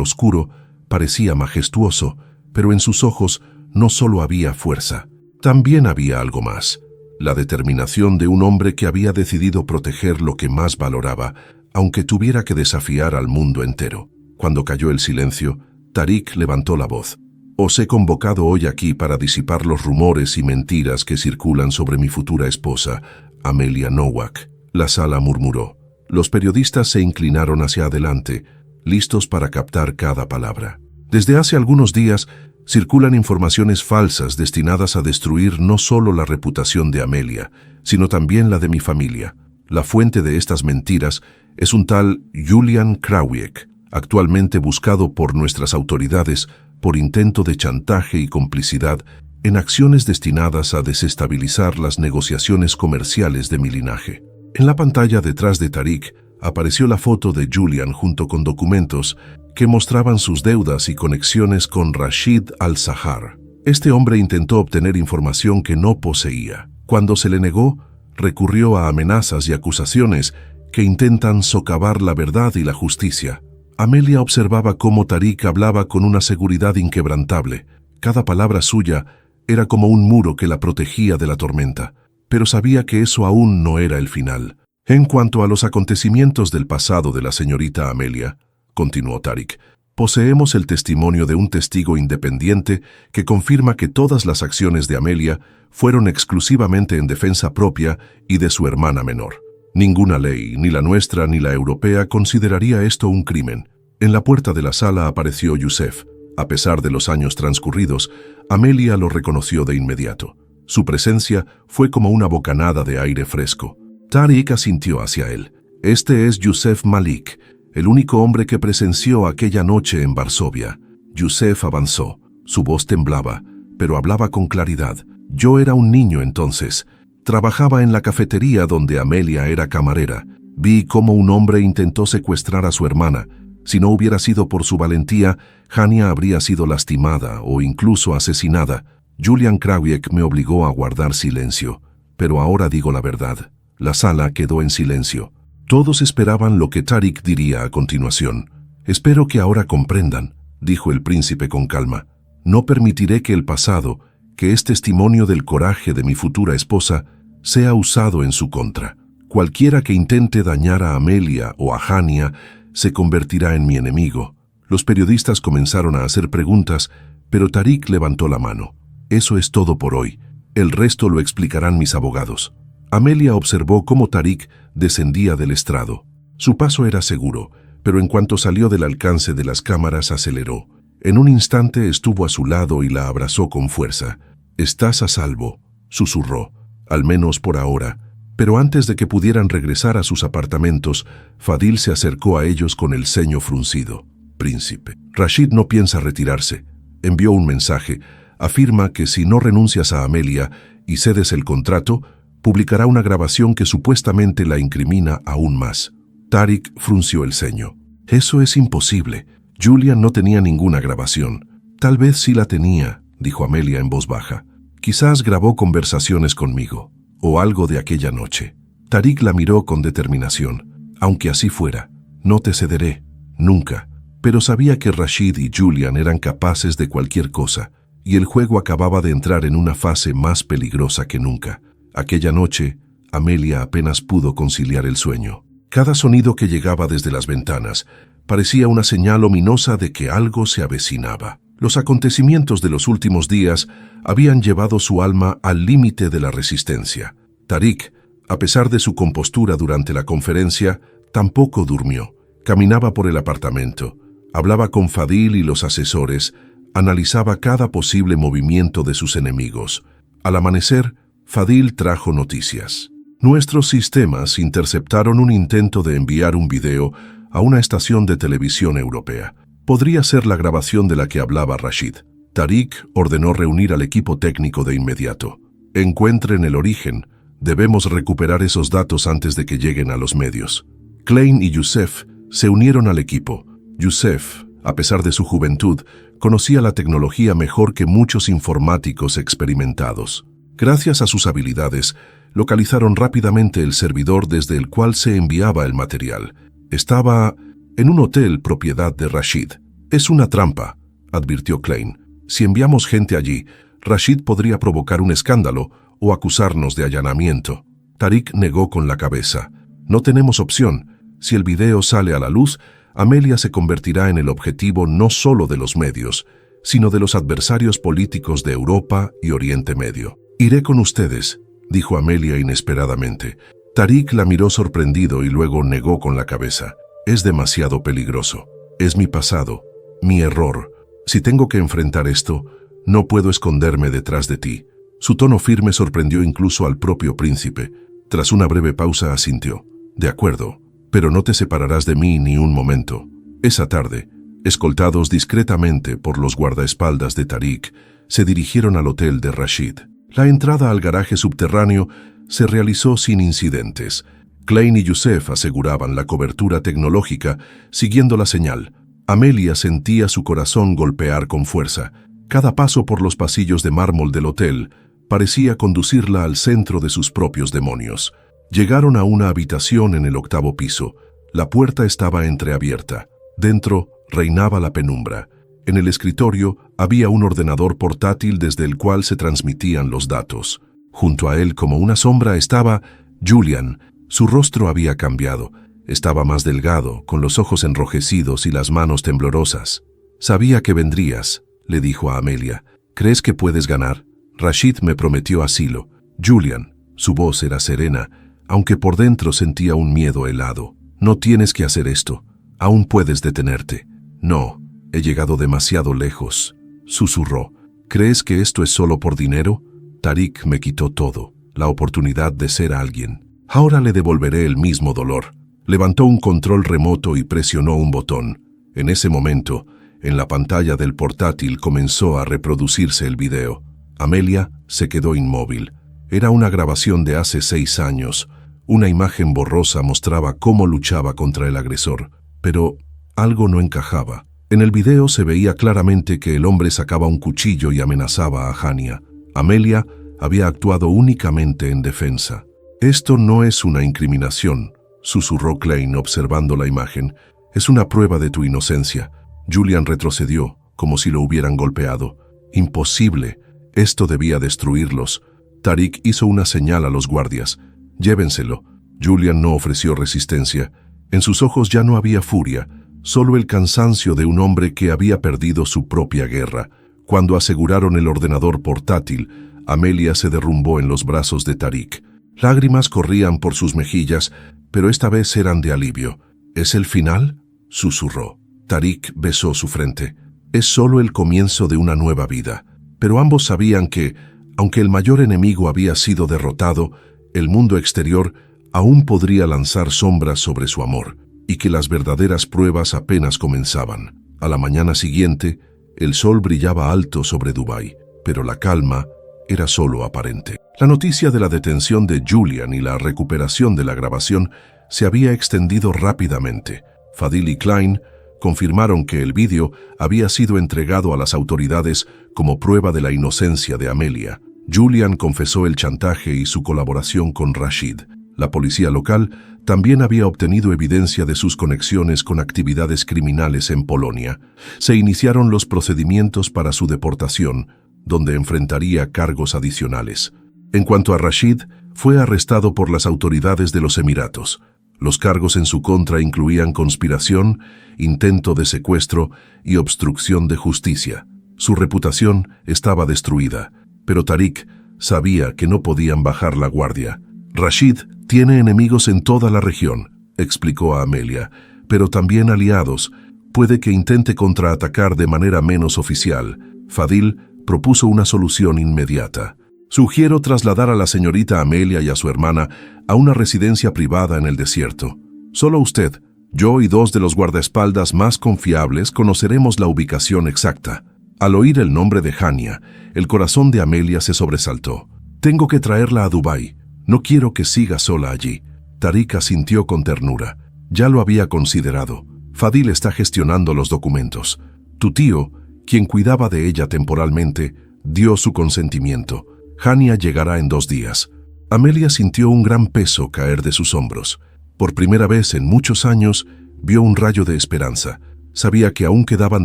oscuro. Parecía majestuoso, pero en sus ojos no solo había fuerza, también había algo más. La determinación de un hombre que había decidido proteger lo que más valoraba, aunque tuviera que desafiar al mundo entero. Cuando cayó el silencio, Tariq levantó la voz. «Os he convocado hoy aquí para disipar los rumores y mentiras que circulan sobre mi futura esposa, Amelia Nowak». La sala murmuró. Los periodistas se inclinaron hacia adelante, listos para captar cada palabra. Desde hace algunos días circulan informaciones falsas destinadas a destruir no solo la reputación de Amelia, sino también la de mi familia. La fuente de estas mentiras es un tal Julian Krawiec, actualmente buscado por nuestras autoridades por intento de chantaje y complicidad en acciones destinadas a desestabilizar las negociaciones comerciales de mi linaje. En la pantalla detrás de Tariq apareció la foto de Julian junto con documentos que mostraban sus deudas y conexiones con Rashid al-Sahar. Este hombre intentó obtener información que no poseía. Cuando se le negó, recurrió a amenazas y acusaciones que intentan socavar la verdad y la justicia. Amelia observaba cómo Tariq hablaba con una seguridad inquebrantable. Cada palabra suya era como un muro que la protegía de la tormenta, pero sabía que eso aún no era el final. En cuanto a los acontecimientos del pasado de la señorita Amelia, continuó Tariq, poseemos el testimonio de un testigo independiente que confirma que todas las acciones de Amelia fueron exclusivamente en defensa propia y de su hermana menor. Ninguna ley, ni la nuestra ni la europea, consideraría esto un crimen. En la puerta de la sala apareció Yusef. A pesar de los años transcurridos, Amelia lo reconoció de inmediato. Su presencia fue como una bocanada de aire fresco. Tariq asintió hacia él. Este es Yusef Malik, el único hombre que presenció aquella noche en Varsovia. Yusef avanzó. Su voz temblaba, pero hablaba con claridad. Yo era un niño entonces. Trabajaba en la cafetería donde Amelia era camarera. Vi cómo un hombre intentó secuestrar a su hermana. Si no hubiera sido por su valentía, Hania habría sido lastimada o incluso asesinada. Julian Krawiec me obligó a guardar silencio. Pero ahora digo la verdad. La sala quedó en silencio. Todos esperaban lo que Tariq diría a continuación. «Espero que ahora comprendan», dijo el príncipe con calma. «No permitiré que el pasado, que es testimonio del coraje de mi futura esposa, sea usado en su contra. Cualquiera que intente dañar a Amelia o a Hania se convertirá en mi enemigo». Los periodistas comenzaron a hacer preguntas, pero Tariq levantó la mano. «Eso es todo por hoy. El resto lo explicarán mis abogados». Amelia observó cómo Tariq descendía del estrado. Su paso era seguro, pero en cuanto salió del alcance de las cámaras aceleró. En un instante estuvo a su lado y la abrazó con fuerza. «Estás a salvo», susurró, «al menos por ahora». Pero antes de que pudieran regresar a sus apartamentos, Fadil se acercó a ellos con el ceño fruncido. «Príncipe, Rashid no piensa retirarse. Envió un mensaje. Afirma que si no renuncias a Amelia y cedes el contrato, publicará una grabación que supuestamente la incrimina aún más». Tariq frunció el ceño. «Eso es imposible. Julian no tenía ninguna grabación». «Tal vez sí la tenía», dijo Amelia en voz baja. «Quizás grabó conversaciones conmigo, o algo de aquella noche». Tariq la miró con determinación. «Aunque así fuera, no te cederé, nunca». Pero sabía que Rashid y Julian eran capaces de cualquier cosa, y el juego acababa de entrar en una fase más peligrosa que nunca. Aquella noche, Amelia apenas pudo conciliar el sueño. Cada sonido que llegaba desde las ventanas parecía una señal ominosa de que algo se avecinaba. Los acontecimientos de los últimos días habían llevado su alma al límite de la resistencia. Tariq, a pesar de su compostura durante la conferencia, tampoco durmió. Caminaba por el apartamento, hablaba con Fadil y los asesores, analizaba cada posible movimiento de sus enemigos. Al amanecer, Fadil trajo noticias. «Nuestros sistemas interceptaron un intento de enviar un video a una estación de televisión europea. Podría ser la grabación de la que hablaba Rashid». Tariq ordenó reunir al equipo técnico de inmediato. «Encuentren el origen. Debemos recuperar esos datos antes de que lleguen a los medios». Klein y Yusef se unieron al equipo. Yusef, a pesar de su juventud, conocía la tecnología mejor que muchos informáticos experimentados. Gracias a sus habilidades, localizaron rápidamente el servidor desde el cual se enviaba el material. Estaba en un hotel propiedad de Rashid. «Es una trampa», advirtió Klein. «Si enviamos gente allí, Rashid podría provocar un escándalo o acusarnos de allanamiento». Tariq negó con la cabeza. «No tenemos opción. Si el video sale a la luz, Amelia se convertirá en el objetivo no solo de los medios, sino de los adversarios políticos de Europa y Oriente Medio». «Iré con ustedes», dijo Amelia inesperadamente. Tariq la miró sorprendido y luego negó con la cabeza. «Es demasiado peligroso. Es mi pasado, mi error. Si tengo que enfrentar esto, no puedo esconderme detrás de ti». Su tono firme sorprendió incluso al propio príncipe. Tras una breve pausa asintió. «De acuerdo, pero no te separarás de mí ni un momento». Esa tarde, escoltados discretamente por los guardaespaldas de Tariq, se dirigieron al hotel de Rashid. La entrada al garaje subterráneo se realizó sin incidentes. Klein y Yusef aseguraban la cobertura tecnológica, siguiendo la señal. Amelia sentía su corazón golpear con fuerza. Cada paso por los pasillos de mármol del hotel parecía conducirla al centro de sus propios demonios. Llegaron a una habitación en el 8º piso. La puerta estaba entreabierta. Dentro reinaba la penumbra. En el escritorio había un ordenador portátil desde el cual se transmitían los datos. Junto a él, como una sombra, estaba Julian. Su rostro había cambiado. Estaba más delgado, con los ojos enrojecidos y las manos temblorosas. «Sabía que vendrías», le dijo a Amelia. «¿Crees que puedes ganar? Rashid me prometió asilo». Julian, su voz era serena, aunque por dentro sentía un miedo helado. «No tienes que hacer esto. Aún puedes detenerte». «No, he llegado demasiado lejos», susurró. «¿Crees que esto es solo por dinero? Tariq me quitó todo, la oportunidad de ser alguien. Ahora le devolveré el mismo dolor». Levantó un control remoto y presionó un botón. En ese momento, en la pantalla del portátil comenzó a reproducirse el video. Amelia se quedó inmóvil. Era una grabación de hace 6 años. Una imagen borrosa mostraba cómo luchaba contra el agresor. Pero algo no encajaba. En el video se veía claramente que el hombre sacaba un cuchillo y amenazaba a Hania. Amelia había actuado únicamente en defensa. «Esto no es una incriminación», susurró Klein observando la imagen. «Es una prueba de tu inocencia». Julian retrocedió, como si lo hubieran golpeado. «Imposible. Esto debía destruirlos». Tariq hizo una señal a los guardias. «Llévenselo». Julian no ofreció resistencia. En sus ojos ya no había furia, solo el cansancio de un hombre que había perdido su propia guerra. Cuando aseguraron el ordenador portátil, Amelia se derrumbó en los brazos de Tariq. Lágrimas corrían por sus mejillas, pero esta vez eran de alivio. «¿Es el final?», susurró. Tariq besó su frente. «Es solo el comienzo de una nueva vida». Pero ambos sabían que, aunque el mayor enemigo había sido derrotado, el mundo exterior aún podría lanzar sombras sobre su amor, y que las verdaderas pruebas apenas comenzaban. A la mañana siguiente, el sol brillaba alto sobre Dubái, pero la calma era solo aparente. La noticia de la detención de Julian y la recuperación de la grabación se había extendido rápidamente. Fadil y Klein confirmaron que el vídeo había sido entregado a las autoridades como prueba de la inocencia de Amelia. Julian confesó el chantaje y su colaboración con Rashid. La policía local también había obtenido evidencia de sus conexiones con actividades criminales en Polonia. Se iniciaron los procedimientos para su deportación, donde enfrentaría cargos adicionales. En cuanto a Rashid, fue arrestado por las autoridades de los Emiratos. Los cargos en su contra incluían conspiración, intento de secuestro y obstrucción de justicia. Su reputación estaba destruida, pero Tariq sabía que no podían bajar la guardia. «Rashid tiene enemigos en toda la región», explicó a Amelia, «pero también aliados. Puede que intente contraatacar de manera menos oficial». Fadil propuso una solución inmediata. «Sugiero trasladar a la señorita Amelia y a su hermana a una residencia privada en el desierto. Solo usted, yo y 2 de los guardaespaldas más confiables conoceremos la ubicación exacta». Al oír el nombre de Hania, el corazón de Amelia se sobresaltó. «Tengo que traerla a Dubái. No quiero que siga sola allí». Tariq asintió con ternura. «Ya lo había considerado. Fadil está gestionando los documentos. Tu tío, quien cuidaba de ella temporalmente, dio su consentimiento. Hania llegará en 2 días». Amelia sintió un gran peso caer de sus hombros. Por primera vez en muchos años, vio un rayo de esperanza. Sabía que aún quedaban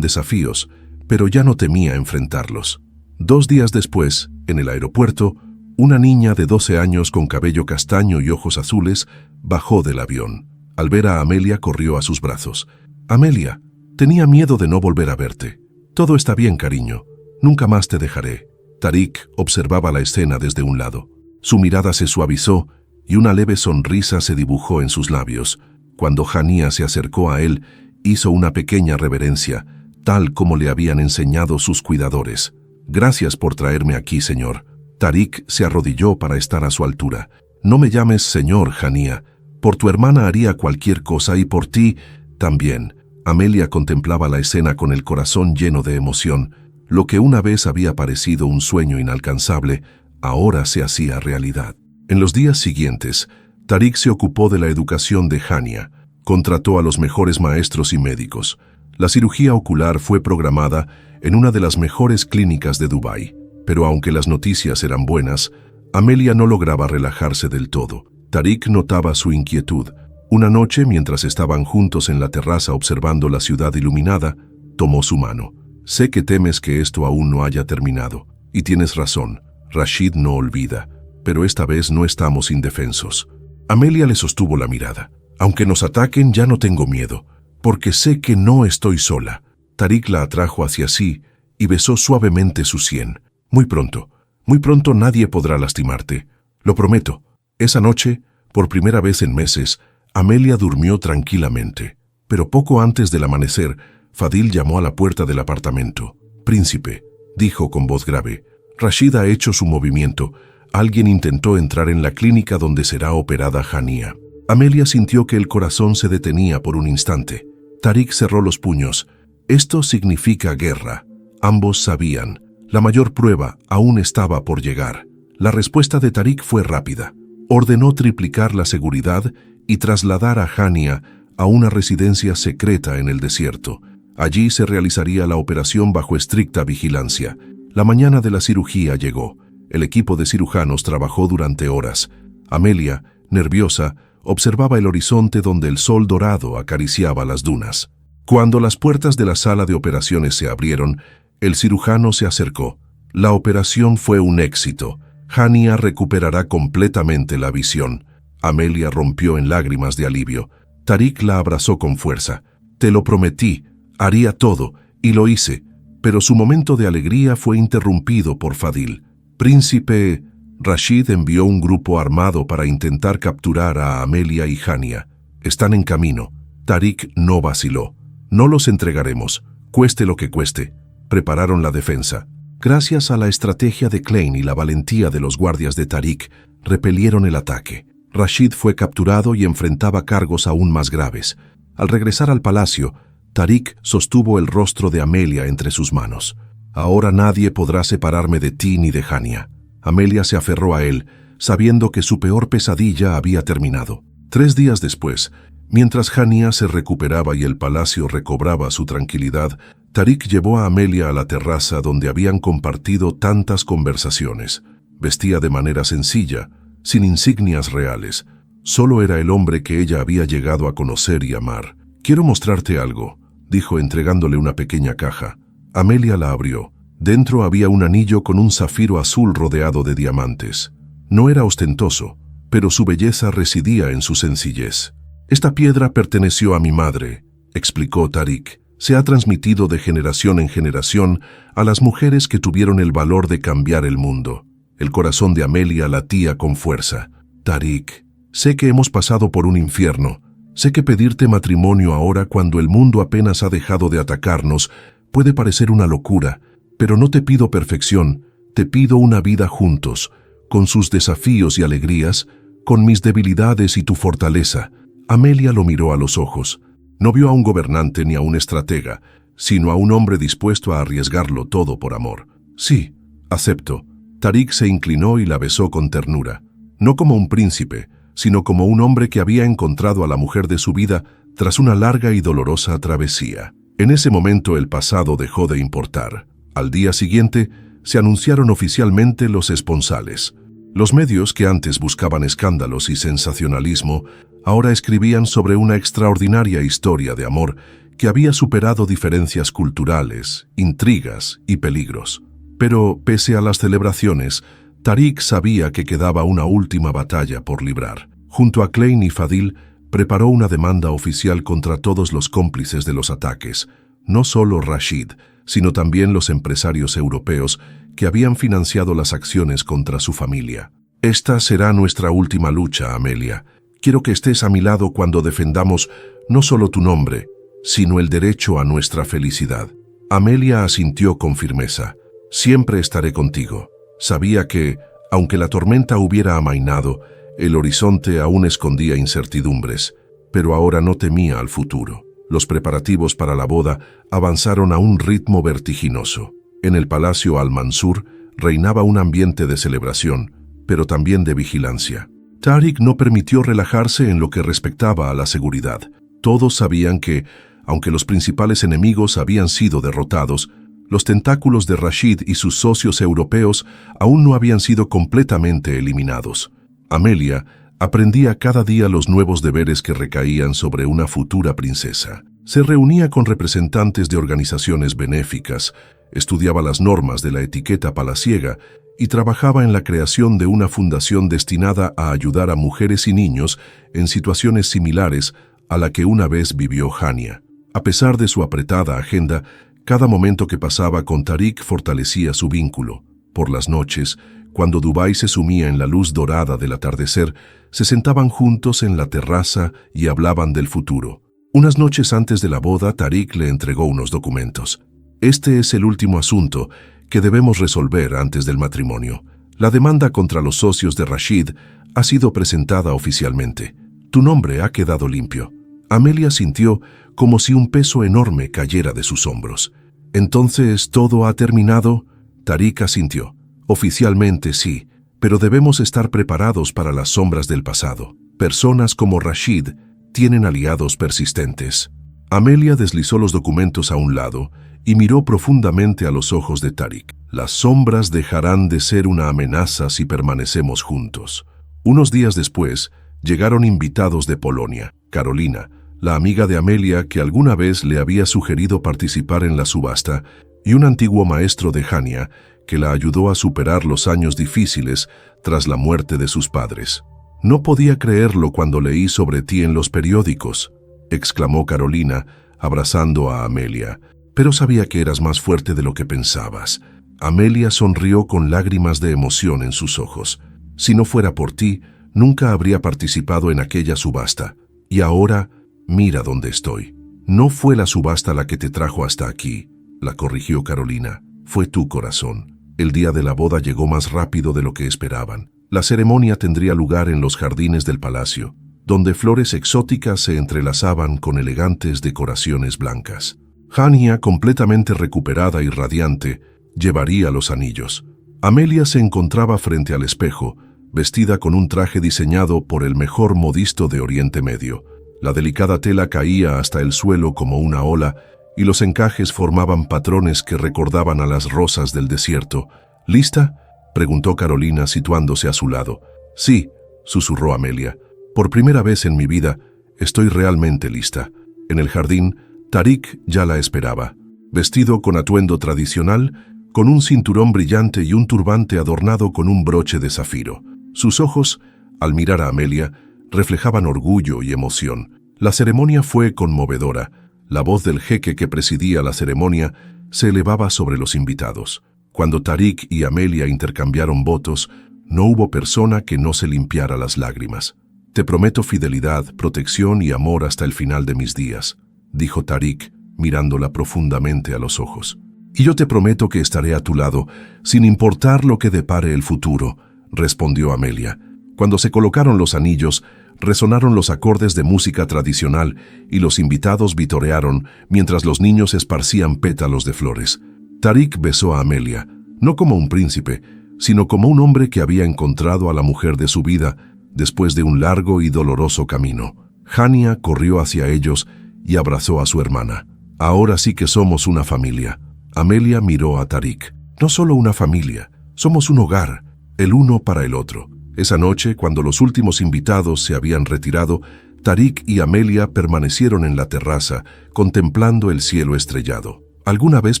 desafíos, pero ya no temía enfrentarlos. 2 días después, en el aeropuerto, una niña de 12 años con cabello castaño y ojos azules bajó del avión. Al ver a Amelia, corrió a sus brazos. «Amelia, tenía miedo de no volver a verte. Todo está bien, cariño. Nunca más te dejaré». Tariq observaba la escena desde un lado. Su mirada se suavizó y una leve sonrisa se dibujó en sus labios. Cuando Hania se acercó a él, hizo una pequeña reverencia, tal como le habían enseñado sus cuidadores. «Gracias por traerme aquí, señor». Tariq se arrodilló para estar a su altura. «No me llames señor, Hania. Por tu hermana haría cualquier cosa y por ti también». Amelia contemplaba la escena con el corazón lleno de emoción. Lo que una vez había parecido un sueño inalcanzable, ahora se hacía realidad. En los días siguientes, Tariq se ocupó de la educación de Hania. Contrató a los mejores maestros y médicos. La cirugía ocular fue programada en una de las mejores clínicas de Dubái. Pero aunque las noticias eran buenas, Amelia no lograba relajarse del todo. Tariq notaba su inquietud. Una noche, mientras estaban juntos en la terraza observando la ciudad iluminada, tomó su mano. Sé que temes que esto aún no haya terminado. Y tienes razón, Rashid no olvida. Pero esta vez no estamos indefensos. Amelia le sostuvo la mirada. Aunque nos ataquen, ya no tengo miedo, porque sé que no estoy sola. Tariq la atrajo hacia sí y besó suavemente su sien. Muy pronto nadie podrá lastimarte. Lo prometo. Esa noche, por primera vez en meses, Amelia durmió tranquilamente. Pero poco antes del amanecer, Fadil llamó a la puerta del apartamento. «Príncipe», dijo con voz grave, «Rashid ha hecho su movimiento. Alguien intentó entrar en la clínica donde será operada Hania». Amelia sintió que el corazón se detenía por un instante. Tariq cerró los puños. Esto significa guerra. Ambos sabían. La mayor prueba aún estaba por llegar. La respuesta de Tariq fue rápida. Ordenó triplicar la seguridad y trasladar a Hania a una residencia secreta en el desierto. Allí se realizaría la operación bajo estricta vigilancia. La mañana de la cirugía llegó. El equipo de cirujanos trabajó durante horas. Amelia, nerviosa, observaba el horizonte donde el sol dorado acariciaba las dunas. Cuando las puertas de la sala de operaciones se abrieron, el cirujano se acercó. La operación fue un éxito. Hania recuperará completamente la visión. Amelia rompió en lágrimas de alivio. Tariq la abrazó con fuerza. «Te lo prometí, haría todo, y lo hice». Pero su momento de alegría fue interrumpido por Fadil. «Príncipe», Rashid envió un grupo armado para intentar capturar a Amelia y Hania. «Están en camino». Tariq no vaciló. «No los entregaremos, cueste lo que cueste». Prepararon la defensa. Gracias a la estrategia de Klein y la valentía de los guardias de Tariq, repelieron el ataque. Rashid fue capturado y enfrentaba cargos aún más graves. Al regresar al palacio, Tariq sostuvo el rostro de Amelia entre sus manos. «Ahora nadie podrá separarme de ti ni de Hania». Amelia se aferró a él, sabiendo que su peor pesadilla había terminado. 3 días después, mientras Hania se recuperaba y el palacio recobraba su tranquilidad, Tariq llevó a Amelia a la terraza donde habían compartido tantas conversaciones. Vestía de manera sencilla, sin insignias reales. Solo era el hombre que ella había llegado a conocer y amar. «Quiero mostrarte algo», dijo entregándole una pequeña caja. Amelia la abrió. Dentro había un anillo con un zafiro azul rodeado de diamantes. No era ostentoso, pero su belleza residía en su sencillez. «Esta piedra perteneció a mi madre», explicó Tariq. «Se ha transmitido de generación en generación a las mujeres que tuvieron el valor de cambiar el mundo». El corazón de Amelia latía con fuerza. «Tariq, sé que hemos pasado por un infierno. Sé que pedirte matrimonio ahora, cuando el mundo apenas ha dejado de atacarnos, puede parecer una locura, pero no te pido perfección, te pido una vida juntos, con sus desafíos y alegrías, con mis debilidades y tu fortaleza». Amelia lo miró a los ojos. No vio a un gobernante ni a un estratega, sino a un hombre dispuesto a arriesgarlo todo por amor. «Sí, acepto». Tariq se inclinó y la besó con ternura. No como un príncipe, sino como un hombre que había encontrado a la mujer de su vida tras una larga y dolorosa travesía. En ese momento el pasado dejó de importar. Al día siguiente, se anunciaron oficialmente los esponsales. Los medios que antes buscaban escándalos y sensacionalismo, ahora escribían sobre una extraordinaria historia de amor que había superado diferencias culturales, intrigas y peligros. Pero, pese a las celebraciones, Tariq sabía que quedaba una última batalla por librar. Junto a Klein y Fadil, preparó una demanda oficial contra todos los cómplices de los ataques, no solo Rashid, sino también los empresarios europeos que habían financiado las acciones contra su familia. «Esta será nuestra última lucha, Amelia. Quiero que estés a mi lado cuando defendamos no solo tu nombre, sino el derecho a nuestra felicidad». Amelia asintió con firmeza. «Siempre estaré contigo». Sabía que, aunque la tormenta hubiera amainado, el horizonte aún escondía incertidumbres, pero ahora no temía al futuro. Los preparativos para la boda avanzaron a un ritmo vertiginoso. En el Palacio Al-Mansur reinaba un ambiente de celebración, pero también de vigilancia. Tariq no permitió relajarse en lo que respectaba a la seguridad. Todos sabían que, aunque los principales enemigos habían sido derrotados, Los tentáculos de Rashid y sus socios europeos aún no habían sido completamente eliminados. Amelia aprendía cada día los nuevos deberes que recaían sobre una futura princesa. Se reunía con representantes de organizaciones benéficas, estudiaba las normas de la etiqueta palaciega y trabajaba en la creación de una fundación destinada a ayudar a mujeres y niños en situaciones similares a la que una vez vivió Hania. A pesar de su apretada agenda, cada momento que pasaba con Tariq fortalecía su vínculo. Por las noches, cuando Dubái se sumía en la luz dorada del atardecer, se sentaban juntos en la terraza y hablaban del futuro. Unas noches antes de la boda, Tariq le entregó unos documentos. Este es el último asunto que debemos resolver antes del matrimonio. La demanda contra los socios de Rashid ha sido presentada oficialmente. Tu nombre ha quedado limpio. Amelia sintió como si un peso enorme cayera de sus hombros. ¿Entonces todo ha terminado? Tariq asintió. Oficialmente sí, pero debemos estar preparados para las sombras del pasado. Personas como Rashid tienen aliados persistentes. Amelia deslizó los documentos a un lado y miró profundamente a los ojos de Tariq. Las sombras dejarán de ser una amenaza si permanecemos juntos. Unos días después, llegaron invitados de Polonia. Carolina, la amiga de Amelia que alguna vez le había sugerido participar en la subasta, y un antiguo maestro de Hania que la ayudó a superar los años difíciles tras la muerte de sus padres. «No podía creerlo cuando leí sobre ti en los periódicos», exclamó Carolina, abrazando a Amelia. «Pero sabía que eras más fuerte de lo que pensabas». Amelia sonrió con lágrimas de emoción en sus ojos. «Si no fuera por ti, nunca habría participado en aquella subasta. Y ahora, mira dónde estoy». «No fue la subasta la que te trajo hasta aquí», la corrigió Carolina. «Fue tu corazón». El día de la boda llegó más rápido de lo que esperaban. La ceremonia tendría lugar en los jardines del palacio, donde flores exóticas se entrelazaban con elegantes decoraciones blancas. Hania, completamente recuperada y radiante, llevaría los anillos. Amelia se encontraba frente al espejo, vestida con un traje diseñado por el mejor modisto de Oriente Medio. La delicada tela caía hasta el suelo como una ola, y los encajes formaban patrones que recordaban a las rosas del desierto. «¿Lista?», preguntó Carolina situándose a su lado. «Sí», susurró Amelia. «Por primera vez en mi vida, estoy realmente lista». En el jardín, Tariq ya la esperaba. Vestido con atuendo tradicional, con un cinturón brillante y un turbante adornado con un broche de zafiro. Sus ojos, al mirar a Amelia, reflejaban orgullo y emoción. La ceremonia fue conmovedora. La voz del jeque que presidía la ceremonia se elevaba sobre los invitados. Cuando Tariq y Amelia intercambiaron votos, no hubo persona que no se limpiara las lágrimas. «Te prometo fidelidad, protección y amor hasta el final de mis días», dijo Tariq, mirándola profundamente a los ojos. «Y yo te prometo que estaré a tu lado, sin importar lo que depare el futuro», respondió Amelia. Cuando se colocaron los anillos, resonaron los acordes de música tradicional y los invitados vitorearon mientras los niños esparcían pétalos de flores. Tariq besó a Amelia, no como un príncipe, sino como un hombre que había encontrado a la mujer de su vida después de un largo y doloroso camino. Hania corrió hacia ellos y abrazó a su hermana. «Ahora sí que somos una familia». Amelia miró a Tariq. «No solo una familia, somos un hogar, el uno para el otro». Esa noche, cuando los últimos invitados se habían retirado, Tariq y Amelia permanecieron en la terraza, contemplando el cielo estrellado. «¿Alguna vez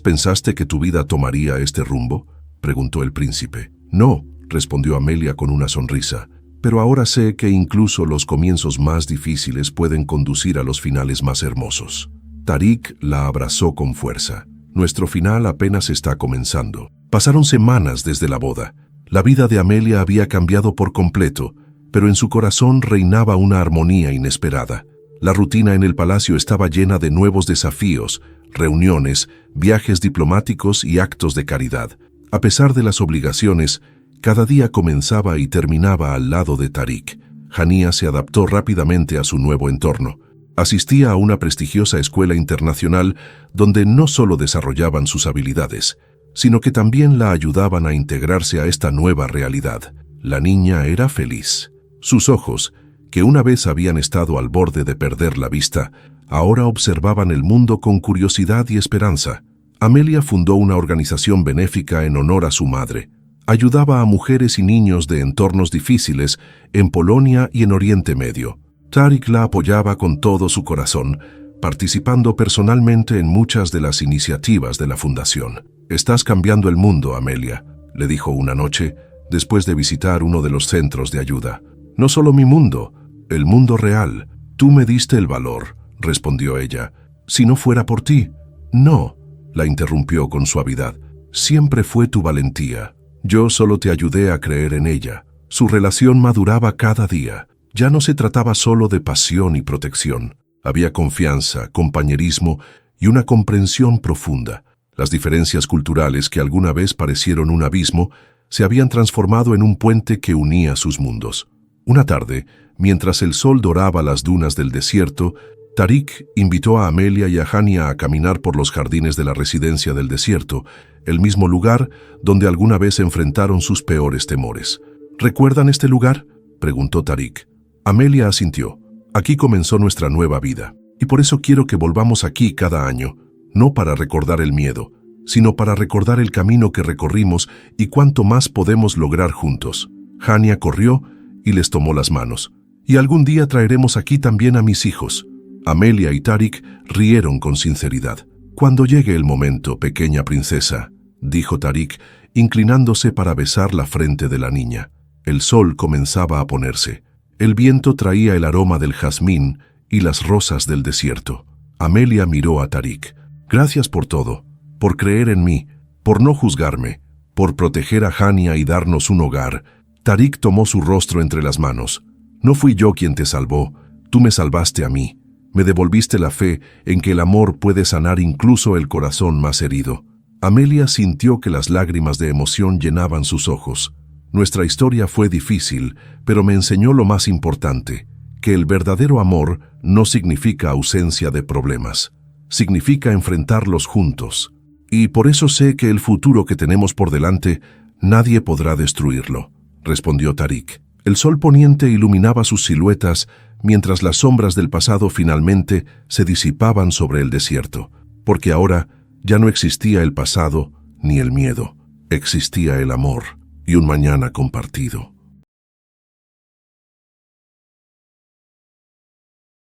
pensaste que tu vida tomaría este rumbo?», preguntó el príncipe. «No», respondió Amelia con una sonrisa, «pero ahora sé que incluso los comienzos más difíciles pueden conducir a los finales más hermosos». Tariq la abrazó con fuerza. «Nuestro final apenas está comenzando». Pasaron semanas desde la boda. La vida de Amelia había cambiado por completo, pero en su corazón reinaba una armonía inesperada. La rutina en el palacio estaba llena de nuevos desafíos, reuniones, viajes diplomáticos y actos de caridad. A pesar de las obligaciones, cada día comenzaba y terminaba al lado de Tariq. Hania se adaptó rápidamente a su nuevo entorno. Asistía a una prestigiosa escuela internacional donde no solo desarrollaban sus habilidades, sino que también la ayudaban a integrarse a esta nueva realidad. La niña era feliz. Sus ojos, que una vez habían estado al borde de perder la vista, ahora observaban el mundo con curiosidad y esperanza. Amelia fundó una organización benéfica en honor a su madre. Ayudaba a mujeres y niños de entornos difíciles en Polonia y en Oriente Medio. Tarik la apoyaba con todo su corazón, participando personalmente en muchas de las iniciativas de la fundación. «Estás cambiando el mundo, Amelia», le dijo una noche, después de visitar uno de los centros de ayuda. «No solo mi mundo, el mundo real. Tú me diste el valor», respondió ella. «Si no fuera por ti». «No», la interrumpió con suavidad. «Siempre fue tu valentía. Yo solo te ayudé a creer en ella». Su relación maduraba cada día. Ya no se trataba solo de pasión y protección. Había confianza, compañerismo y una comprensión profunda. Las diferencias culturales que alguna vez parecieron un abismo se habían transformado en un puente que unía sus mundos. Una tarde, mientras el sol doraba las dunas del desierto, Tarik invitó a Amelia y a Hania a caminar por los jardines de la residencia del desierto, el mismo lugar donde alguna vez enfrentaron sus peores temores. «¿Recuerdan este lugar?», preguntó Tarik. Amelia asintió. «Aquí comenzó nuestra nueva vida, y por eso quiero que volvamos aquí cada año, no para recordar el miedo, sino para recordar el camino que recorrimos y cuánto más podemos lograr juntos». Hania corrió y les tomó las manos. «Y algún día traeremos aquí también a mis hijos». Amelia y Tarik rieron con sinceridad. «Cuando llegue el momento, pequeña princesa», dijo Tarik, inclinándose para besar la frente de la niña. El sol comenzaba a ponerse. El viento traía el aroma del jazmín y las rosas del desierto. Amelia miró a Tarik. «Gracias por todo, por creer en mí, por no juzgarme, por proteger a Hania y darnos un hogar». Tarik tomó su rostro entre las manos. «No fui yo quien te salvó, tú me salvaste a mí. Me devolviste la fe en que el amor puede sanar incluso el corazón más herido». Amelia sintió que las lágrimas de emoción llenaban sus ojos. «Nuestra historia fue difícil, pero me enseñó lo más importante, que el verdadero amor no significa ausencia de problemas, significa enfrentarlos juntos. Y por eso sé que el futuro que tenemos por delante, nadie podrá destruirlo», respondió Tarik. El sol poniente iluminaba sus siluetas mientras las sombras del pasado finalmente se disipaban sobre el desierto, porque ahora ya no existía el pasado ni el miedo, existía el amor y un mañana compartido.